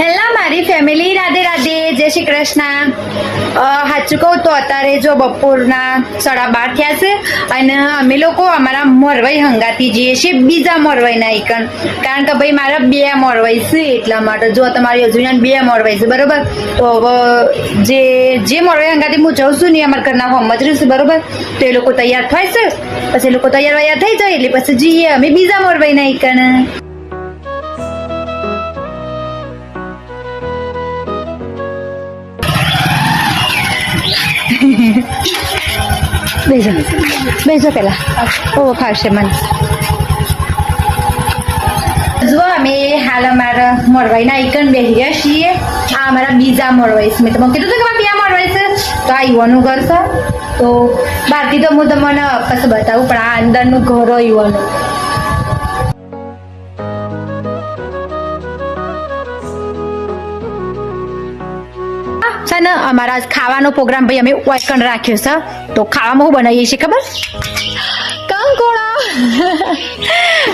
Hello મારી family, Radhe Radhe, જય શ્રી કૃષ્ણ. સાચું કહું તો અત્યારે જો બપોરના 12:30 થયા છે અને અમે લોકો અમારા મોરવાઈ હંગાતી જઈએ છીએ બીજા મોરવાઈના આઈકન, કારણ કે ભાઈ મારા 2 મોરવાઈ છે એટલા માટે. જો તમારી હજુ 2 મોરવાઈ છે બરોબર, તો હવે જે મોરવાઈ હંગાતી હું જઉં છું ને અમારા ઘરના હોમ જ રહેશે બરોબર, તો એ લોકો તૈયાર થાય છે, પછી એ લોકો તૈયાર થઈ જાય એટલે પછી જઈએ અમે બીજા મોરવાઈના આઈકન. બેસો પેલા ઓ ખાશે મને. જો અમે હાલ અમારા મોરવાઈના આઈકન બેસી ગયા છીએ. આ અમારા બીજા મોરવાઈ છે. મેં તમને કીધું હતું કે મારા 2 મોરવાઈ છે, તો આ યુવાનું ઘર છે. તો બહારથી તો હું તમને પછી બતાવું, પણ આ અંદરનું ઘર હોય યુવાનું. છે ને અમારા ખાવાનો પ્રોગ્રામ ભાઈ અમે વાયકણ રાખ્યો છે. તો ખાવામાં શું બનાવીએ છીએ ખબર? કંકોડા.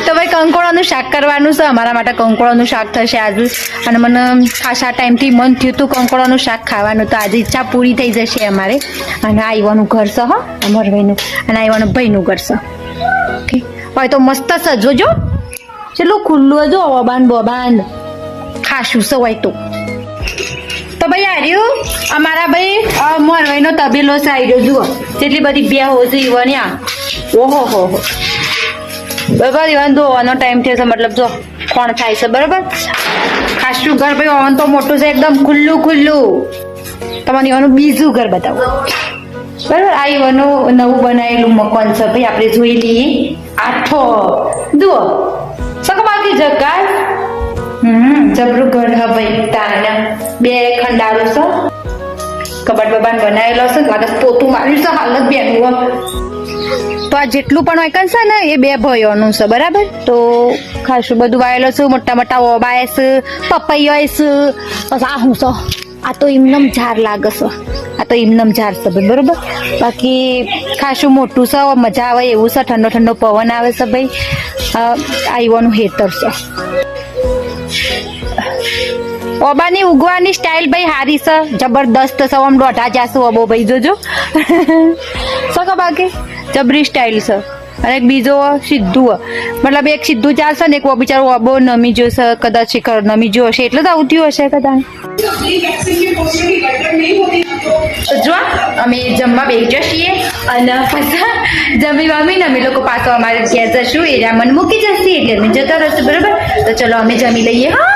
તો ભાઈ કંકોડાનું શાક કરવાનું છે અમારા માટે. કંકોડાનું શાક થશે આજે, અને મને ખાસા ટાઈમથી મન થયું હતું કંકોડાનું શાક ખાવાનું, તો આજે ઈચ્છા પૂરી થઈ જશે અમારે. અને આ આવવાનું ઘર છે હો અમાર ભાઈનું, અને આ આવવાનું ભાઈનું ઘર છે. ઓકે, હવે તો મસ્ત છે. જોજો ચેટલું ખુલ્લું જો બબાન ખાસું છે હોય તો ભાઈ આર્યું અમારા ભાઈ મોરવાઈનો તબેલો છે. આવી રહ્યો જુઓ જેટલી બધી બેહો છે ઈવન્યા. ઓહો હો બરાબર, ઈવન ધોવાનો ટાઈમ થયો છે, મતલબ જો કોણ થાય છે બરાબર. ખાસું ઘર ભાઈ ઓવન તો મોટું છે એકદમ ખુલ્લું. તમને ઈવાનું બીજું ઘર બતાવો બરાબર. આ ઈવાનું નવું બનાવેલું મકાન છે ભાઈ, આપણે જોઈ લઈએ. આઠો જુઓ સકો બાકી જગ્યા જબરું ઘર હા ભાઈ. તાને 2 ખંડારો છે, કબાટ બબાન બનાવેલો છે, લાગે પોતું માર્યું છે હાલ જ બેનું. તો આ જેટલું પણ વાયકન છે ને એ 2 ભાઈઓનું છે બરાબર. તો ખાસું બધું વાયેલો છે, મોટા મોટા ઓબાય છે, પપૈયા છે. બસ આ શું છે? આ તો એમનમ ઝાડ લાગે છે, આ તો એમનમ ઝાડ છે ભાઈ બરોબર. બાકી ખાસું મોટું છે, મજા આવે એવું છે, ઠંડો ઠંડો પવન આવે છે ભાઈ. આવવાનું હેતર છે. ઓબાની ઉગવાની સ્ટાઇલ ભાઈ હારી છે, જબરદસ્ત છે. આમ દોઢા જાશું ઓબો ભાઈ જોજો સકો બાકી જબરી સ્ટાઇલ છે. અને એક બીજો સીધું, મતલબ એક સીધું ચાલશે ને એક બિચારો ઓબો નમી જોશે, કદાચ શિખર નમી જો હશે એટલે તો આવતી હશે કદાચ. જો અમે જમવા બેસી છીએ અને પાછા જમીને અમે લોકો પાછો અમારે ત્યાં જશું. એરિયા મને મૂકી જશે એટલે અમે જતા રહેશું બરાબર. તો ચલો અમે જમી લઈએ. હા